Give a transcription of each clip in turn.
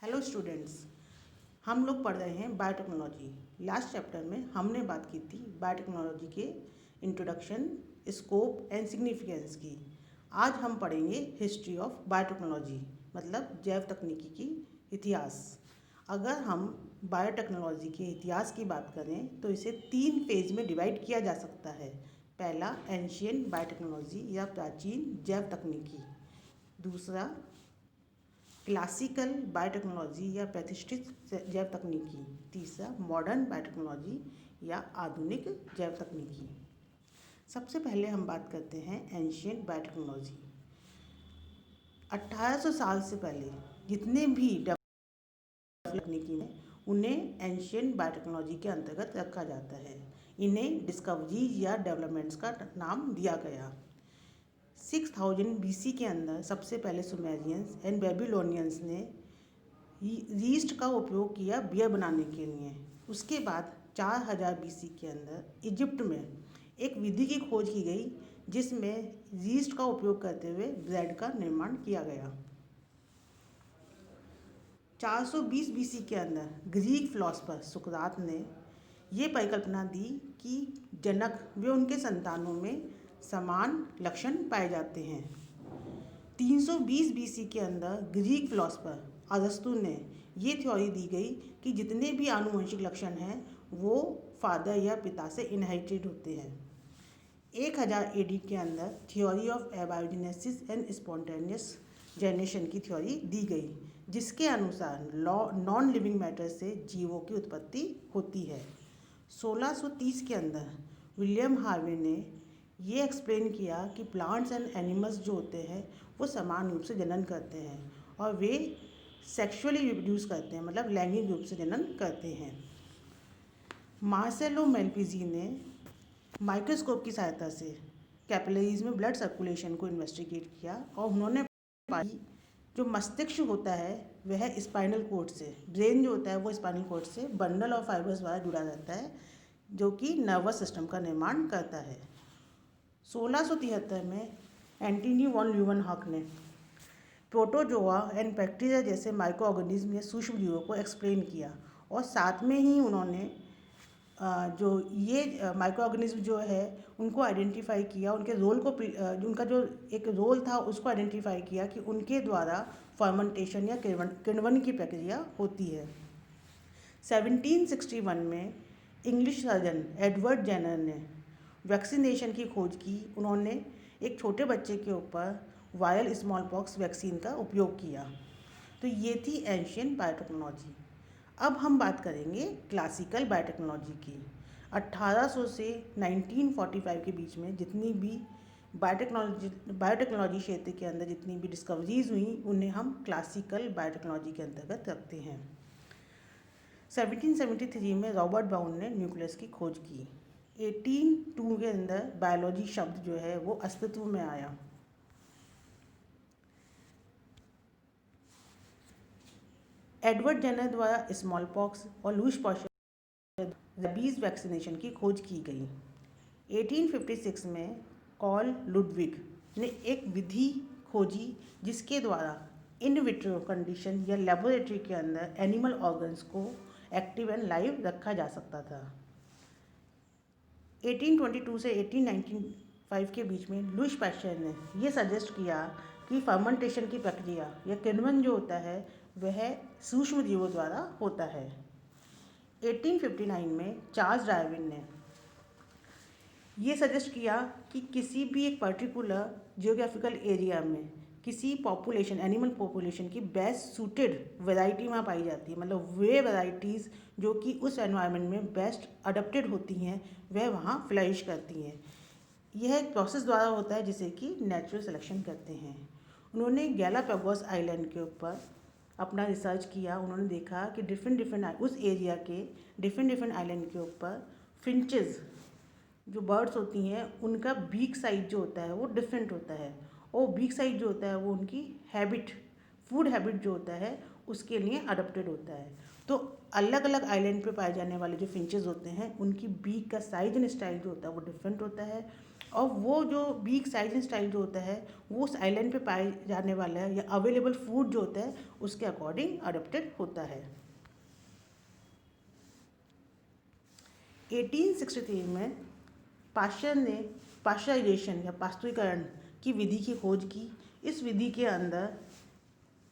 Hello students, हम लोग पढ़ रहे हैं बायोटेक्नोलॉजी। लास्ट चैप्टर में हमने बात की थी बायोटेक्नोलॉजी के इंट्रोडक्शन, स्कोप एंड सिग्निफिकेंस की। आज हम पढ़ेंगे हिस्ट्री ऑफ बायोटेक्नोलॉजी, मतलब जैव तकनीकी की इतिहास। अगर हम बायोटेक्नोलॉजी के इतिहास की बात करें तो इसे 3 फेज में डिवाइड किया जा सकता है। पहला एंशिएंट बायोटेक्नोलॉजी या प्राचीन जैव तकनीकी, दूसरा क्लासिकल बायोटेक्नोलॉजी या प्रतिष्ठित जैव तकनीकी, तीसरा मॉडर्न बायोटेक्नोलॉजी या आधुनिक जैव तकनीकी। सबसे पहले हम बात करते हैं एंशिएंट बायोटेक्नोलॉजी। 1800 साल से पहले जितने भी तकनीकी हैं उन्हें एंशिएंट बायोटेक्नोलॉजी के अंतर्गत रखा जाता है। इन्हें डिस्कवरीज या डेवलपमेंट्स का नाम दिया गया। 6000 BC के अंदर सबसे पहले सुमेरियंस एंड बेबीलोनियंस ने यीस्ट का उपयोग किया बियर बनाने के लिए। उसके बाद 4000 BC के अंदर इजिप्ट में एक विधि की खोज की गई जिसमें यीस्ट का उपयोग करते हुए ब्रेड का निर्माण किया गया। 420 BC के अंदर ग्रीक फिलोसफर सुकरात ने ये परिकल्पना दी कि जनक व उनके संतानों में समान लक्षण पाए जाते हैं। 320 BC के अंदर ग्रीक फिलोसफर अरस्तु ने ये थ्योरी दी गई कि जितने भी आनुवंशिक लक्षण हैं वो फादर या पिता से इनहेरिटेड होते हैं। 1000 AD के अंदर theory of abiogenesis and spontaneous generation की थ्योरी दी गई, जिसके अनुसार नॉन लिविंग मैटर से जीवों की उत्पत्ति होती है। 1630 के अंदर विलियम हार्वे ने ये एक्सप्लेन किया कि प्लांट्स एंड एनिमल्स जो होते हैं वो समान रूप से जनन करते हैं और वे सेक्सुअली रिप्रोड्यूस करते हैं, मतलब लैंगिक रूप से जनन करते हैं। मार्सेलो मेल्पिजी ने माइक्रोस्कोप की सहायता से कैपिलरीज में ब्लड सर्कुलेशन को इन्वेस्टिगेट किया और उन्होंने पाई जो मस्तिष्क होता है वह स्पाइनल कॉर्ड से, ब्रेन जो होता है वो स्पाइनल कॉर्ड से बंडल और फाइबर्स द्वारा जुड़ा रहता है जो कि नर्वस सिस्टम का निर्माण करता है। 1673 में एंटनी वॉन ल्यूवेनहॉक ने प्रोटोजोआ एंड बैक्टीरिया जैसे माइक्रो ऑर्गेनिज्म या सूक्ष्म जीवों को एक्सप्लेन किया और साथ में ही उन्होंने जो ये माइक्रो ऑर्गेनिज्म जो है उनको आइडेंटिफाई किया, उनके रोल को, उनका जो एक रोल था उसको आइडेंटिफाई किया कि उनके द्वारा फर्मेंटेशन या किण्वन की प्रक्रिया होती है। 1761 में इंग्लिश सर्जन एडवर्ड जेनर ने वैक्सीनेशन की खोज की। उन्होंने एक छोटे बच्चे के ऊपर वायरल स्मॉल पॉक्स वैक्सीन का उपयोग किया। तो ये थी एंशिएंट बायोटेक्नोलॉजी। अब हम बात करेंगे क्लासिकल बायोटेक्नोलॉजी की। 1800 से 1945 के बीच में जितनी भी बायोटेक्नोलॉजी क्षेत्र के अंदर जितनी भी डिस्कवरीज हुई उन्हें हम क्लासिकल बायोटेक्नोलॉजी के अंतर्गत रखते हैं। 1773 में रॉबर्ट ब्राउन ने न्यूक्लियस की खोज की। 1802 के अंदर बायोलॉजी शब्द जो है वो अस्तित्व में आया। एडवर्ड जेनर द्वारा स्मॉल पॉक्स और लूश पॉशन रेबीज वैक्सीनेशन की खोज की गई। 1856 में कार्ल लुडविग ने एक विधि खोजी जिसके द्वारा इन विट्रो कंडीशन या लेबोरेटरी के अंदर एनिमल ऑर्गन्स को एक्टिव एंड लाइव रखा जा सकता था। 1822 से 1895 के बीच में लुश पैस्चर ने यह सजेस्ट किया कि फर्मेंटेशन की प्रक्रिया या किण्वन जो होता है वह सूक्ष्म जीवों द्वारा होता है। 1859 में चार्ल्स डार्विन ने ये सजेस्ट किया कि किसी भी एक पर्टिकुलर जियोग्राफिकल एरिया में किसी पॉपुलेशन, एनिमल पॉपुलेशन की बेस्ट सूटेड वैरायटी वहाँ पाई जाती है, मतलब वे वैराइटीज़ जो कि उस एनवायरनमेंट में बेस्ट अडप्टेड होती हैं वह वहाँ फ्लरिश करती हैं। यह एक प्रोसेस द्वारा होता है जिसे कि नेचुरल सिलेक्शन कहते हैं। उन्होंने गैलापागोस आइलैंड के ऊपर अपना रिसर्च किया। उन्होंने देखा कि डिफरेंट उस एरिया के डिफरेंट आइलैंड के ऊपर फिंचेस जो बर्ड्स होती हैं उनका बीक साइज जो होता है वो डिफरेंट होता है और बीक साइज जो होता है वो उनकी हैबिट, फूड हैबिट जो होता है उसके लिए अडप्टेड होता है। तो अलग अलग आइलैंड पे पाए जाने वाले जो फिंचेस होते हैं उनकी बीक का साइज एंड स्टाइल जो होता है वो डिफरेंट होता है और वो जो वीक साइज एंड स्टाइल जो होता है वो उस आइलैंड पे पाए जाने वाला है या अवेलेबल फूड जो होता है उसके अकॉर्डिंग अडोप्टेड होता है। 1863 में पाश्चर ने पाश्चराइजेशन या पाश्चुरीकरण की विधि की खोज की। इस विधि के अंदर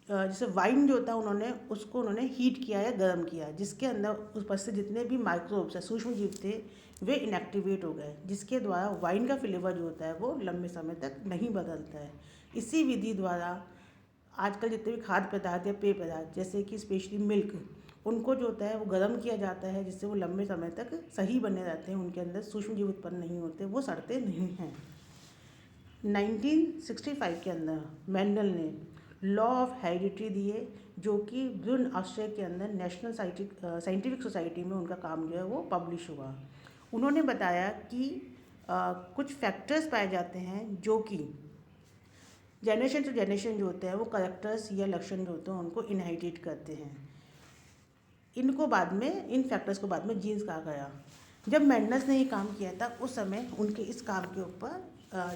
जैसे वाइन जो होता है उन्होंने हीट किया या गर्म किया, जिसके अंदर उस पर से जितने भी माइक्रोब्स या सूक्ष्म जीव थे वे इनएक्टिवेट हो गए, जिसके द्वारा वाइन का फ्लेवर जो होता है वो लंबे समय तक नहीं बदलता है। इसी विधि द्वारा आजकल जितने भी खाद्य पदार्थ या पेय पदार्थ जैसे कि स्पेशली मिल्क, उनको जो होता है वो गर्म किया जाता है, जिससे वो लंबे समय तक सही बने रहते हैं, उनके अंदर सूक्ष्म जीव उत्पन्न नहीं होते, वो सड़ते नहीं हैं। 1965 के अंदर मेंडल ने लॉ ऑफ हेरिडिटी दिए, जो कि ब्रुन ऑस्ट्रिया के अंदर नेशनल साइंटिफिक सोसाइटी में उनका काम जो है वो पब्लिश हुआ। उन्होंने बताया कि कुछ फैक्टर्स पाए जाते हैं जो कि जनरेशन टू जनरेशन जो होते हैं वो करेक्टर्स या लक्षण जो होते हैं उनको इनहेरिट करते हैं। इन फैक्टर्स को बाद में जीन्स कहा गया। जब मेंडल्स ने ये काम किया था उस समय उनके इस काम के ऊपर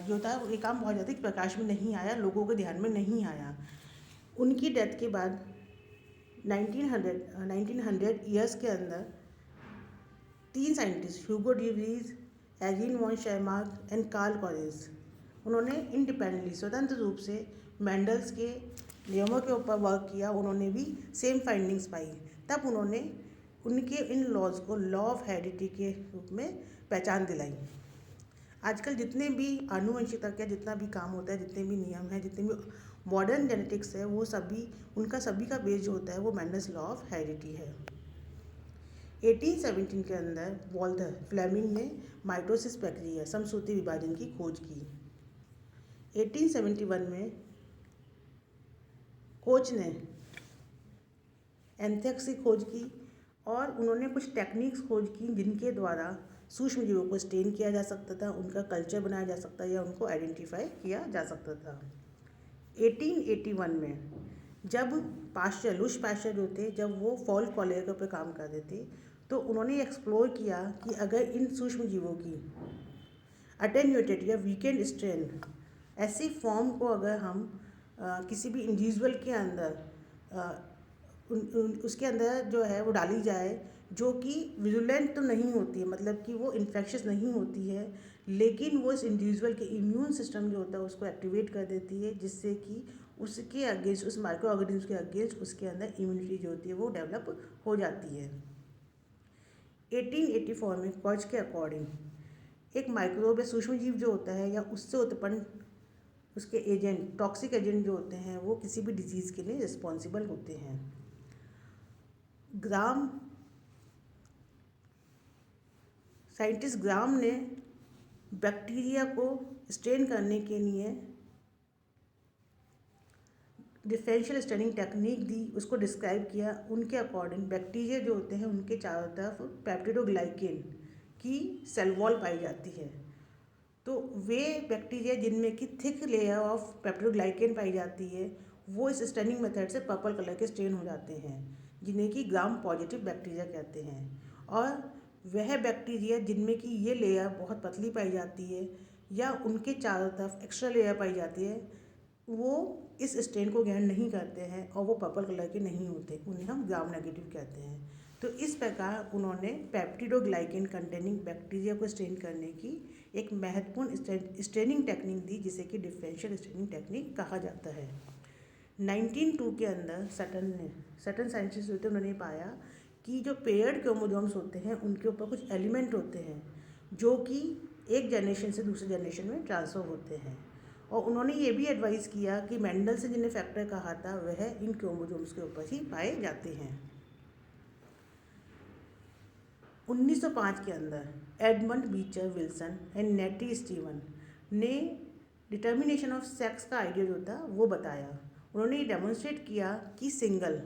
जो था ये काम बहुत ज़्यादा प्रकाश में नहीं आया, लोगों के ध्यान में नहीं आया। उनकी डेथ के बाद 1900 ईयर्स के अंदर 3 साइंटिस्ट ह्यूगो डी व्रीज, एजिन von Tschermak and Carl Correns, उन्होंने इंडिपेंडेंटली स्वतंत्र रूप से मेंडल्स के नियमों के ऊपर वर्क किया। उन्होंने भी सेम फाइंडिंग्स पाई। तब उन्होंने उनके इन लॉज को लॉ ऑफ हेरिडिटी के रूप में पहचान दिलाई। आजकल जितने भी आनुवंशिकता का जितना भी काम होता है, जितने भी नियम हैं, जितने भी मॉडर्न जेनेटिक्स है, वो सभी का बेस जो होता है वो मेंडल्स लॉ ऑफ हेरिडिटी है। 1817 के अंदर वॉल्टर फ्लेमिंग ने माइटोसिस प्रक्रिया समसूत्री विभाजन की खोज की। 1871 में कोच ने एंथ्रेक्स की खोज की और उन्होंने कुछ टेक्निक्स खोज की जिनके द्वारा सूक्ष्म जीवों को स्टेन किया जा सकता था, उनका कल्चर बनाया जा सकता या उनको आइडेंटिफाई किया जा सकता था। 1881 में जब लुश पाश्चर जो थे, जब वो फॉल कॉलेरा पे काम करते थे, तो उन्होंने एक्सप्लोर किया कि अगर इन सूक्ष्म जीवों की अटेन्यूएटेड या वीकेंड स्ट्रेन ऐसी फॉर्म को अगर हम किसी भी इंडिविजुअल के अंदर उसके अंदर जो है वो डाली जाए, जो कि विजुलेंट तो नहीं होती है, मतलब कि वो इन्फेक्शियस नहीं होती है, लेकिन वो इस इंडिविजुअल के इम्यून सिस्टम जो होता है उसको एक्टिवेट कर देती है, जिससे कि उसके अगेंस्ट, उस माइक्रो ऑर्गेनिज्म के अगेंस्ट उसके अंदर इम्यूनिटी जो होती है वो डेवलप हो जाती है। 1884 में कॉच के अकॉर्डिंग एक माइक्रोब या सूक्ष्म जीव जो होता है या उससे उत्पन्न उसके एजेंट, टॉक्सिक एजेंट जो होते हैं वो किसी भी डिजीज़ के लिए रिस्पॉन्सिबल होते हैं। साइंटिस्ट ग्राम ने बैक्टीरिया को स्टेन करने के लिए डिफरेंशियल स्टेनिंग टेक्निक दी, उसको डिस्क्राइब किया। उनके अकॉर्डिंग बैक्टीरिया जो होते हैं उनके चारों तरफ पेप्टिडोग्लाइकेन की सेल वॉल पाई जाती है। तो वे बैक्टीरिया जिनमें कि थिक लेयर ऑफ पेप्टिडोग्लाइकेन पाई जाती है वो इस स्टेनिंग मेथड से पर्पल कलर के स्टेन हो जाते हैं, जिन्हें कि ग्राम पॉजिटिव बैक्टीरिया कहते हैं। और वह बैक्टीरिया जिनमें कि ये लेयर बहुत पतली पाई जाती है या उनके चारों तरफ एक्स्ट्रा लेयर पाई जाती है, वो इस स्टेन को ग्रहण नहीं करते हैं और वो पर्पल कलर के नहीं होते, उन्हें हम ग्राम नेगेटिव कहते हैं। तो इस प्रकार उन्होंने पेप्टिडोग्लाइकेन कंटेनिंग बैक्टीरिया को स्टेन करने की एक महत्वपूर्ण स्टेनिंग टेक्निक दी, जिसे कि डिफरेंशियल स्टेनिंग टेक्निक कहा जाता है। 1902 के अंदर सटन साइंटिस्ट होते हैं, उन्होंने पाया कि जो पेयर्ड क्रोमोसोम्स होते हैं उनके ऊपर कुछ एलिमेंट होते हैं जो कि एक जनरेशन से दूसरे जनरेशन में ट्रांसफ़र होते हैं। और उन्होंने ये भी एडवाइस किया कि मेंडल से जिन्हें फैक्टर कहा था वह इन क्रोमोसोम्स के ऊपर ही पाए जाते हैं। 1905 के अंदर Edmund Beecher Wilson and Nettie Steven ने डिटर्मिनेशन ऑफ सेक्स का आइडिया जो था वो बताया। उन्होंने ये डेमोन्स्ट्रेट किया कि सिंगल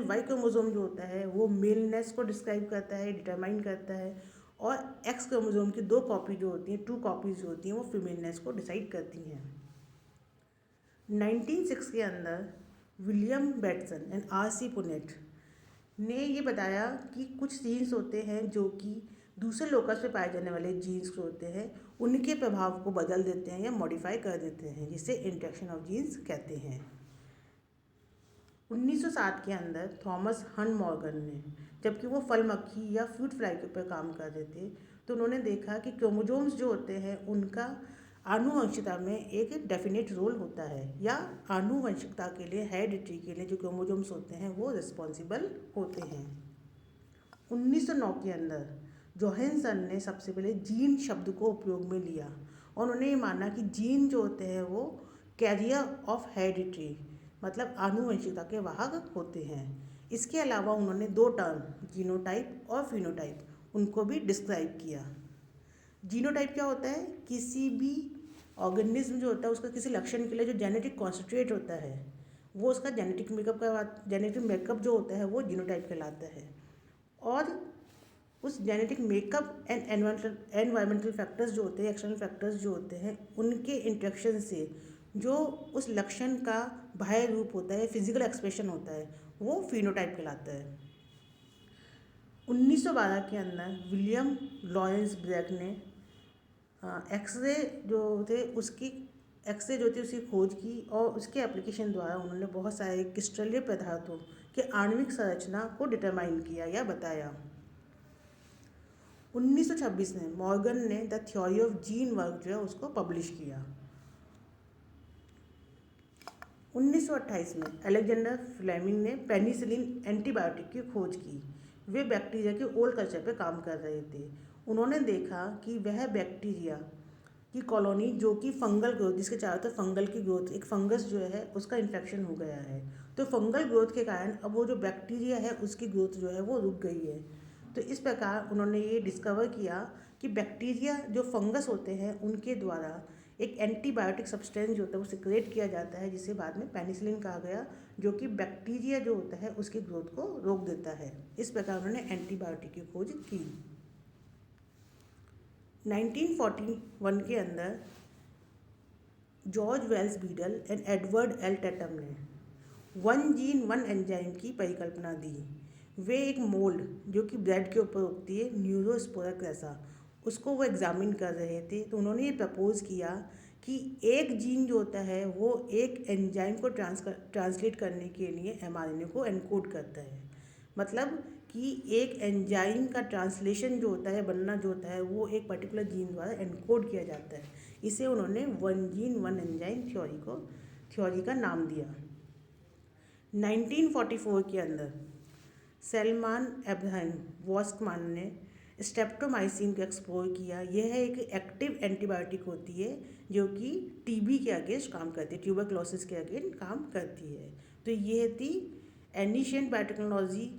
वाई क्रोमोसोम जो होता है वो मेलनेस को डिस्क्राइब करता है, डिटरमाइन करता है, और एक्स क्रोमोसोम की 2 कॉपी जो होती हैं, 2 कॉपीज जो होती हैं वो फीमेलनेस को डिसाइड करती हैं। 1906 के अंदर William Bateson and R.C. Punnett ने ये बताया कि कुछ जीन्स होते हैं जो कि दूसरे लोकस पे पाए जाने वाले जीन्स जो होते हैं उनके प्रभाव को बदल देते हैं या मॉडिफाई कर देते हैं, जिसे इंटरेक्शन ऑफ जीन्स कहते हैं। 1960 के अंदर थॉमस हन मॉर्गन ने, जबकि वो फल मक्खी या फ्रूट फ्लाई के ऊपर काम कर रहे थे, तो उन्होंने देखा कि क्रोमोसोम्स जो होते हैं उनका आनुवंशिकता में एक डेफिनेट रोल होता है, या आनुवंशिकता के लिए, हेरिडिटी के लिए जो क्रोमोसोम्स होते हैं वो रिस्पॉन्सिबल होते हैं। 1909 के अंदर जोहानसन ने सबसे पहले जीन शब्द को उपयोग में लिया और उन्होंने ये माना कि जीन जो होते हैं वो कैरियर ऑफ हेरिडिटी, मतलब आनुवंशिकता के वाहक होते हैं। इसके अलावा उन्होंने दो टर्म जीनोटाइप और फिनोटाइप उनको भी डिस्क्राइब किया। जीनोटाइप क्या होता है? किसी भी ऑर्गेनिज्म जो होता है उसका किसी लक्षण के लिए जो जेनेटिक कॉन्स्टिट्यूएंट होता है वो उसका जेनेटिक मेकअप जो होता है वो जीनोटाइप कहलाता है। और उस genetic makeup and environmental factors जो होते हैं, एक्सटर्नल फैक्टर्स जो होते हैं, उनके इंटरेक्शन से जो उस लक्षण का बाह्य रूप होता है, फिजिकल एक्सप्रेशन होता है, वो फिनोटाइप कहलाता है। 1912 के अंदर विलियम लॉरेंस ब्रैग ने एक्सरे जो थे उसकी खोज की और उसके एप्लीकेशन द्वारा उन्होंने बहुत सारे क्रिस्टलीय पदार्थों के आणविक संरचना को डिटरमाइन किया या बताया। 1926 में मॉर्गन ने the theory of gene work जो है उसको पब्लिश किया। 1928 में अलेक्जेंडर फ्लेमिंग ने पेनिसिलिन एंटीबायोटिक की खोज की। वे बैक्टीरिया के ओल्ड कल्चर पे काम कर रहे थे। उन्होंने देखा कि वह बैक्टीरिया की कॉलोनी जो कि फंगल ग्रोथ, जिसके चारों तरफ फंगल की ग्रोथ, एक फंगस जो है उसका इन्फेक्शन हो गया है, तो फंगल ग्रोथ के कारण अब वो जो बैक्टीरिया है उसकी ग्रोथ जो है वो रुक गई है। तो इस प्रकार उन्होंने ये डिस्कवर किया कि बैक्टीरिया जो फंगस होते हैं उनके द्वारा एक एंटीबायोटिक सब्सटेंस जो होता है वो सिक्रेट किया जाता है, जिसे बाद में पेनिसिलिन कहा गया, जो कि बैक्टीरिया जो होता है उसकी ग्रोथ को रोक देता है। इस प्रकार उन्होंने एंटीबायोटिक की खोज की। 1941 के अंदर George Wells Beadle and Edward L Tatum ने वन जीन वन एंजाइम की परिकल्पना दी। वे एक मोल्ड जो कि ब्रेड के ऊपर उगती है, न्यूरोस्पोरा क्रेसा, उसको वो एग्जामिन कर रहे थे। तो उन्होंने ये प्रपोज किया कि एक जीन जो होता है वो एक एंजाइम को ट्रांसलेट करने के लिए mRNA को एनकोड करता है। मतलब कि एक एंजाइम का ट्रांसलेशन जो होता है, बनना जो होता है, वो एक पर्टिकुलर जीन द्वारा एनकोड किया जाता है। इसे उन्होंने one gene one enzyme theory का नाम दिया। 1944 के अंदर सैलमान अब्राहम वॉस्कमान ने स्ट्रेप्टोमाइसिन को एक्सप्लोर किया। यह एक एक्टिव एंटीबायोटिक होती है जो कि टीबी के अगेंस्ट काम करती है, ट्यूबरक्लोसिस के अगेंस्ट काम करती है। तो ये थी ancient biotechnology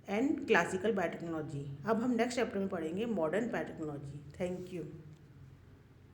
and classical biotechnology. अब हम नेक्स्ट चैप्टर में पढ़ेंगे मॉडर्न बायोटेक्नोलॉजी। Thank you.